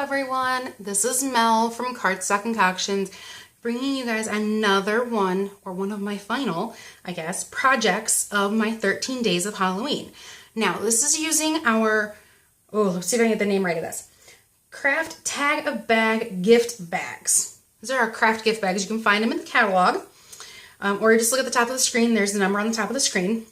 everyone, this is Mel from Cardstock Concoctions, bringing you guys another one, or one of my final, I guess, projects of my 13 days of Halloween. Now, this is using our, let's see if I can get the name right of this, Craft Tag a Bag gift bags. These are our craft gift bags. You can find them in the catalog, or just look at the top of the screen. There's the number on the top of the screen.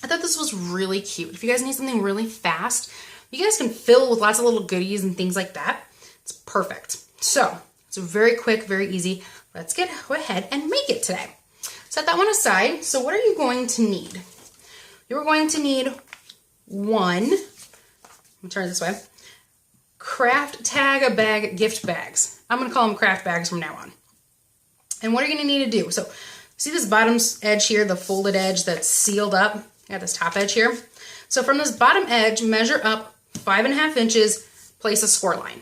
I thought this was really cute. If you guys need something really fast, you guys can fill with lots of little goodies and things like that. It's perfect. So it's very quick, very easy. Let's go ahead and make it today. Set that one aside. So what are you going to need? You're going to need one, let me turn it this way, Craft Tag a Bag gift bags. I'm going to call them craft bags from now on. And what are you going to need to do? So see this bottom edge here, the folded edge that's sealed up? I got this top edge here. So from this bottom edge, measure up 5.5 inches, place a score line.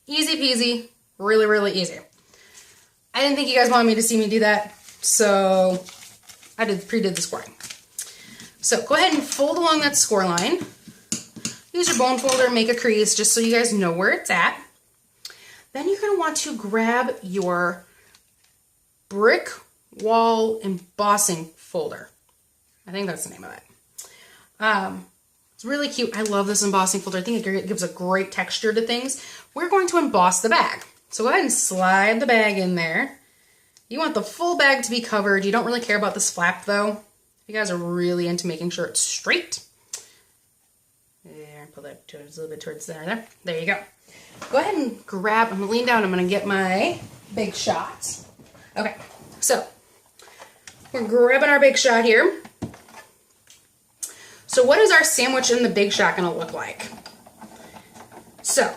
Easy peasy, really, really easy. I didn't think you guys wanted me to see me do that, so I pre-did the scoring. So go ahead and fold along that score line. Use your bone folder, make a crease just so you guys know where it's at. Then you're going to want to grab your brick wall embossing folder. I think that's the name of it. It's really cute. I love this embossing folder. I think it gives a great texture to things. We're going to emboss the bag. So go ahead and slide the bag in there. You want the full bag to be covered. You don't really care about this flap though. You guys are really into making sure it's straight. There, pull that a little bit towards there. There you go. Go ahead and grab, I'm gonna lean down, I'm gonna get my Big Shot. Okay, so we're grabbing our Big Shot here. So what is our sandwich in the Big Shot going to look like? So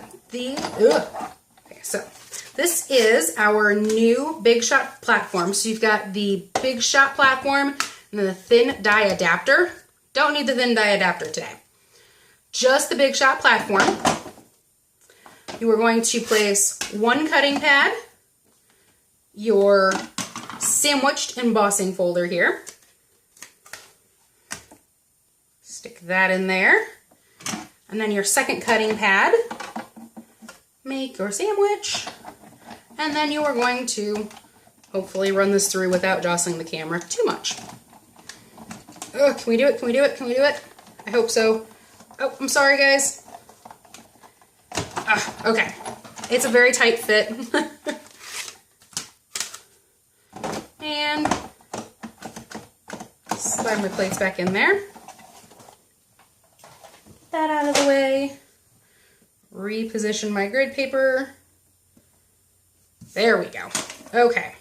this is our new Big Shot platform. So you've got the Big Shot platform and the thin die adapter. Don't need the thin die adapter today. Just the Big Shot platform. You are going to place one cutting pad, your sandwiched embossing folder here. Stick that in there. And then your second cutting pad. Make your sandwich. And then you are going to hopefully run this through without jostling the camera too much. Oh, can we do it? Can we do it? Can we do it? I hope so. Oh, I'm sorry, guys. Okay. It's a very tight fit. And slide my plates back in there. That out of the way. Reposition my grid paper. There we go. Okay.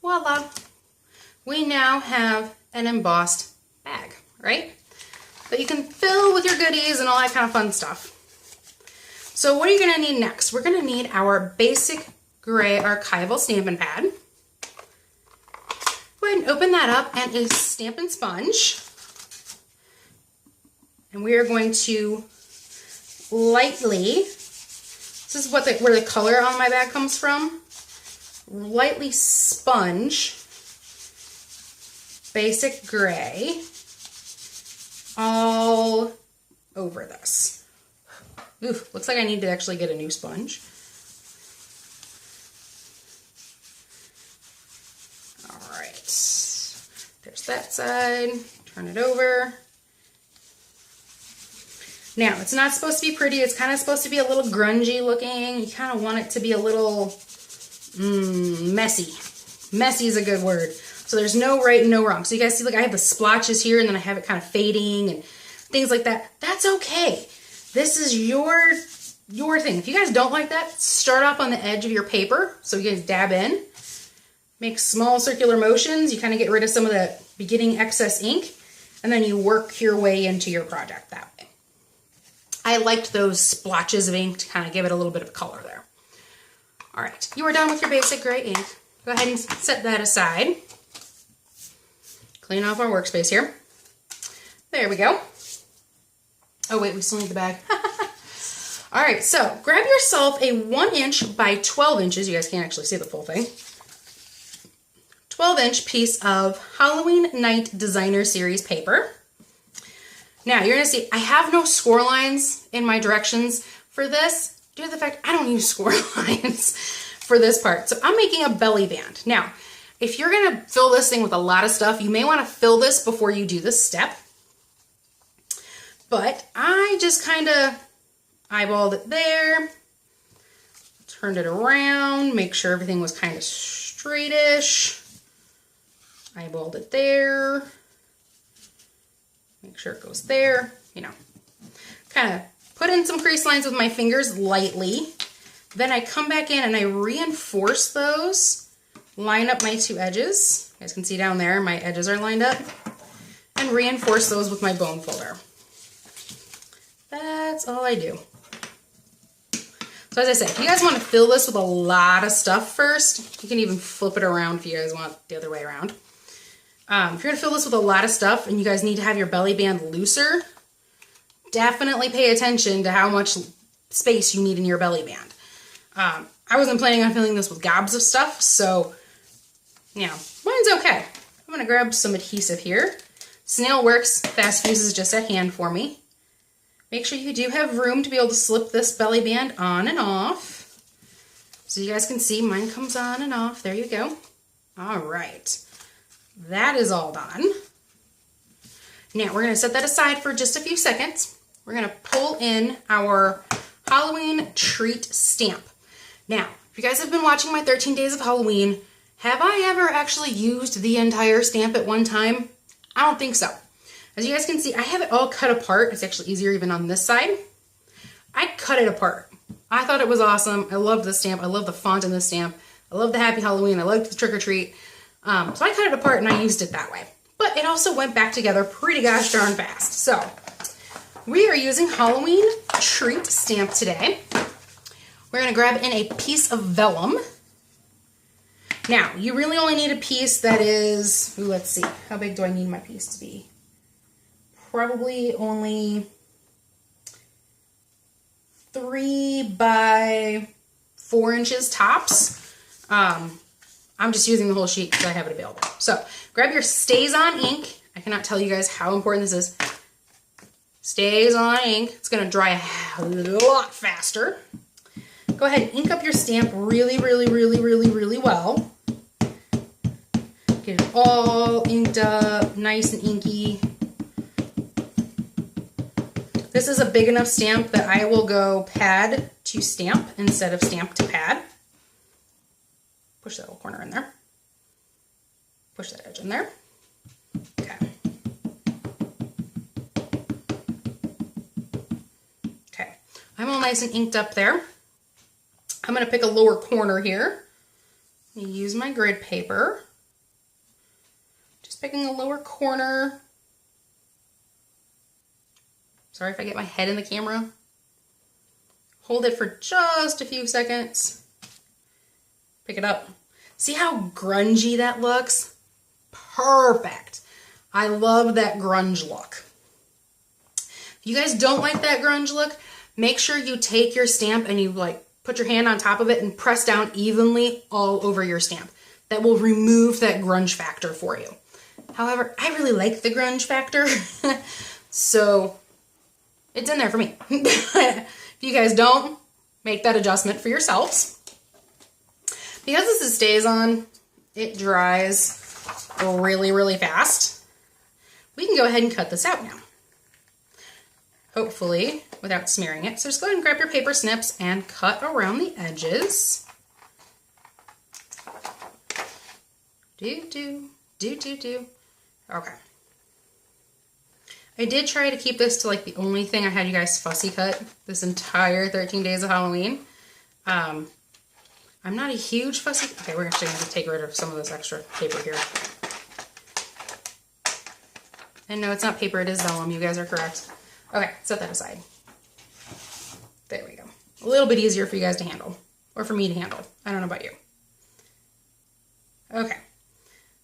Voila. We now have an embossed bag, right? That you can fill with your goodies and all that kind of fun stuff. So what are you going to need next? We're going to need our basic gray archival Stampin' Pad. Go ahead and open that up and a Stampin' Sponge. And we are going to lightly, this is what where the color on my bag comes from, lightly sponge basic gray all over this. Ooh, looks like I need to actually get a new sponge. All right, there's that side, turn it over. Now, it's not supposed to be pretty. It's kind of supposed to be a little grungy looking. You kind of want it to be a little messy. Messy is a good word. So there's no right and no wrong. So you guys see, like I have the splotches here and then I have it kind of fading and things like that. That's okay. This is your thing. If you guys don't like that, start off on the edge of your paper. So you guys dab in. Make small circular motions. You kind of get rid of some of the beginning excess ink. And then you work your way into your project that way. I liked those splotches of ink to kind of give it a little bit of color there. All right, you are done with your basic gray ink. Go ahead and set that aside. Clean off our workspace here. There we go. Oh wait, we still need the bag. All right, so grab yourself a 1 inch by 12 inches. You guys can't actually see the full thing. 12-inch piece of Halloween Night Designer Series paper. Now you're gonna see I have no score lines in my directions for this due to the fact I don't use score lines for this part. So I'm making a belly band. Now, if you're gonna fill this thing with a lot of stuff, you may wanna fill this before you do this step. But I just kind of eyeballed it there, turned it around, make sure everything was kind of straightish. Eyeballed it there. Make sure it goes there, you know. Kind of put in some crease lines with my fingers lightly. Then I come back in and I reinforce those. Line up my two edges. You guys can see down there, my edges are lined up. And reinforce those with my bone folder. That's all I do. So as I said, if you guys want to fill this with a lot of stuff first, you can even flip it around if you guys want the other way around. If you're going to fill this with a lot of stuff and you guys need to have your belly band looser, definitely pay attention to how much space you need in your belly band. I wasn't planning on filling this with gobs of stuff, so, you know, mine's okay. I'm going to grab some adhesive here. Snail Works Fast Fuse is just at hand for me. Make sure you do have room to be able to slip this belly band on and off. So you guys can see mine comes on and off. There you go. All right. That is all done. Now we're going to set that aside for just a few seconds. We're going to pull in our Halloween treat stamp. Now, if you guys have been watching my 13 Days of Halloween, have I ever actually used the entire stamp at one time? I don't think so. As you guys can see, I have it all cut apart. It's actually easier even on this side. I cut it apart. I thought it was awesome. I love the stamp. I love the font in the stamp. I love the Happy Halloween. I love the trick or treat. So I cut it apart and I used it that way. But it also went back together pretty gosh darn fast. So we are using Halloween treat stamp today. We're going to grab in a piece of vellum. Now, you really only need a piece that is, let's see, how big do I need my piece to be? Probably only 3 by 4 inches tops. I'm just using the whole sheet because I have it available. So grab your StazOn ink. I cannot tell you guys how important this is. StazOn ink. It's going to dry a lot faster. Go ahead and ink up your stamp really, really, really, really, really well. Get it all inked up, nice and inky. This is a big enough stamp that I will go pad to stamp instead of stamp to pad. Push that little corner in there. Push that edge in there. Okay. Okay. I'm all nice and inked up there. I'm going to pick a lower corner here. Use my grid paper. Just picking a lower corner. Sorry if I get my head in the camera. Hold it for just a few seconds. Pick it up. See how grungy that looks? Perfect. I love that grunge look. If you guys don't like that grunge look, make sure you take your stamp and you like put your hand on top of it and press down evenly all over your stamp. That will remove that grunge factor for you. However, I really like the grunge factor, so it's in there for me. If you guys don't, make that adjustment for yourselves. Because this is StazOn, it dries really, really fast. We can go ahead and cut this out now. Hopefully, without smearing it. So just go ahead and grab your paper snips and cut around the edges. Do. Okay. I did try to keep this to like the only thing I had you guys fussy cut this entire 13 Days of Halloween. I'm not a huge fussy... Okay, we're actually going to take rid of some of this extra paper here. And no, it's not paper, it is vellum. You guys are correct. Okay, set that aside. There we go. A little bit easier for you guys to handle. Or for me to handle. I don't know about you. Okay.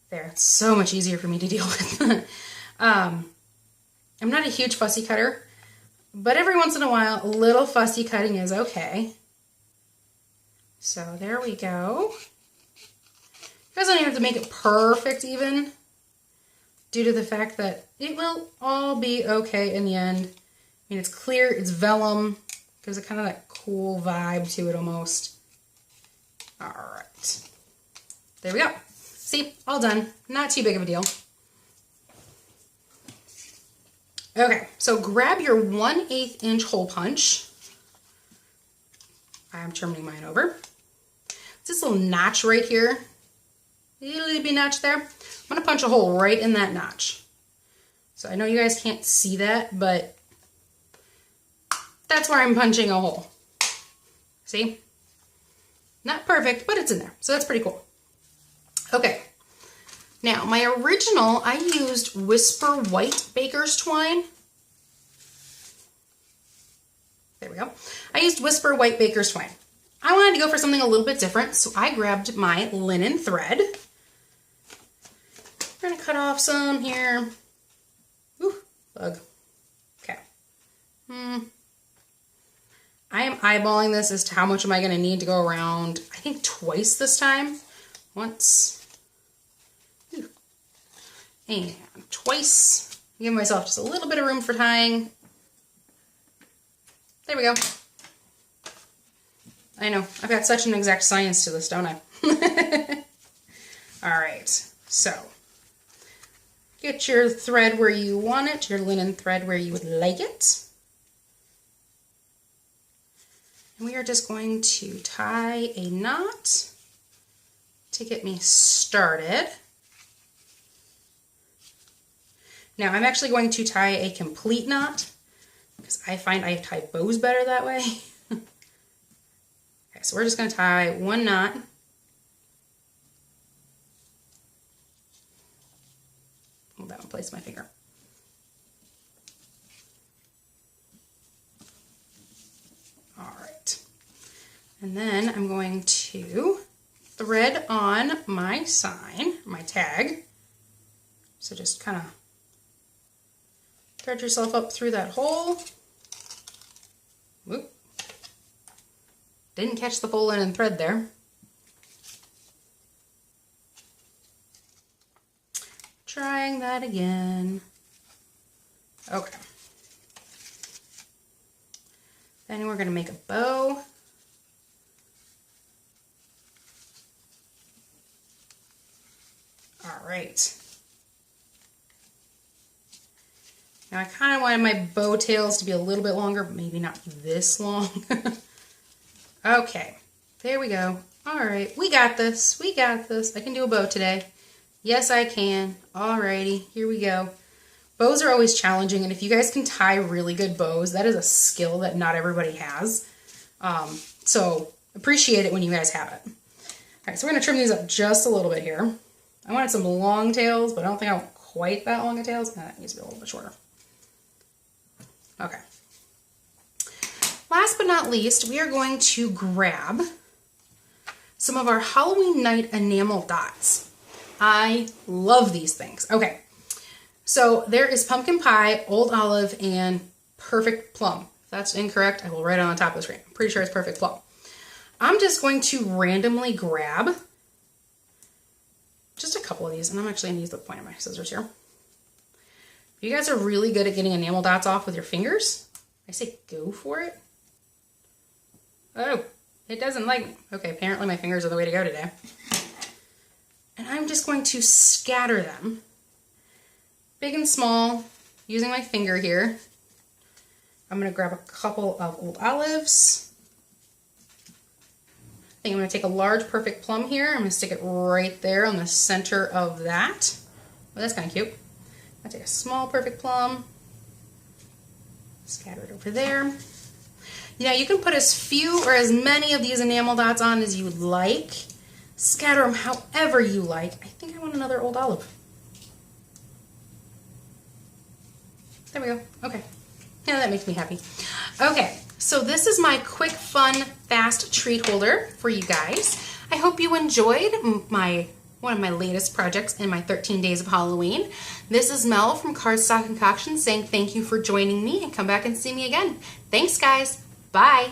There. It's so much easier for me to deal with. I'm not a huge fussy cutter, but every once in a while, a little fussy cutting is okay. So there we go. You guys don't even have to make it perfect even, due to the fact that it will all be okay in the end. I mean, it's clear, it's vellum, gives it kind of that cool vibe to it almost. All right, there we go. See, all done. Not too big of a deal. Okay, so grab your 1/8 inch hole punch. I'm turning mine over. It's this little notch right here. A little bit notch there. I'm gonna punch a hole right in that notch. So I know you guys can't see that, but that's where I'm punching a hole. See? Not perfect, but it's in there. So that's pretty cool. Okay. Now, my original, I used Whisper White Baker's Twine. There we go. I used Whisper White Baker's Twine. I wanted to go for something a little bit different, so I grabbed my linen thread. We're going to cut off some here. Ooh, bug. Okay. I am eyeballing this as to how much am I going to need to go around, I think twice this time. Once. And twice. Give myself just a little bit of room for tying. There we go. I know, I've got such an exact science to this, don't I? All right, so get your thread where you want it, your linen thread where you would like it. And we are just going to tie a knot to get me started. Now I'm actually going to tie a complete knot because I find I tie bows better that way. Okay, so we're just going to tie one knot. Hold that one, place my finger. All right. And then I'm going to thread on my sign, my tag. So just kind of thread yourself up through that hole. Whoop. Didn't catch the full linen thread there. Trying that again. Okay. Then we're going to make a bow. All right. Now I kind of wanted my bow tails to be a little bit longer, but maybe not this long. Okay, there we go. All right, we got this. We got this. I can do a bow today. Yes, I can. Alrighty, here we go. Bows are always challenging, and if you guys can tie really good bows, that is a skill that not everybody has. So appreciate it when you guys have it. All right, so we're gonna trim these up just a little bit here. I wanted some long tails, but I don't think I want quite that long of tails. That needs to be a little bit shorter. Okay. Last but not least, we are going to grab some of our Halloween night enamel dots. I love these things. Okay, so there is pumpkin pie, old olive, and perfect plum. If that's incorrect, I will write it on the top of the screen. I'm pretty sure it's perfect plum. I'm just going to randomly grab just a couple of these, and I'm actually going to use the point of my scissors here. If you guys are really good at getting enamel dots off with your fingers, I say go for it. Oh, it doesn't like me. Okay, apparently my fingers are the way to go today. And I'm just going to scatter them, big and small, using my finger here. I'm going to grab a couple of old olives. I think I'm going to take a large perfect plum here. I'm going to stick it right there on the center of that. Oh, that's kind of cute. I'll take a small perfect plum, scatter it over there. Now you can put as few or as many of these enamel dots on as you would like. Scatter them however you like. I think I want another old olive. There we go. Okay. Yeah, that makes me happy. Okay, so this is my quick, fun, fast treat holder for you guys. I hope you enjoyed one of my latest projects in my 13 days of Halloween. This is Mel from Cardstock Concoctions saying thank you for joining me, and come back and see me again. Thanks, guys. Bye.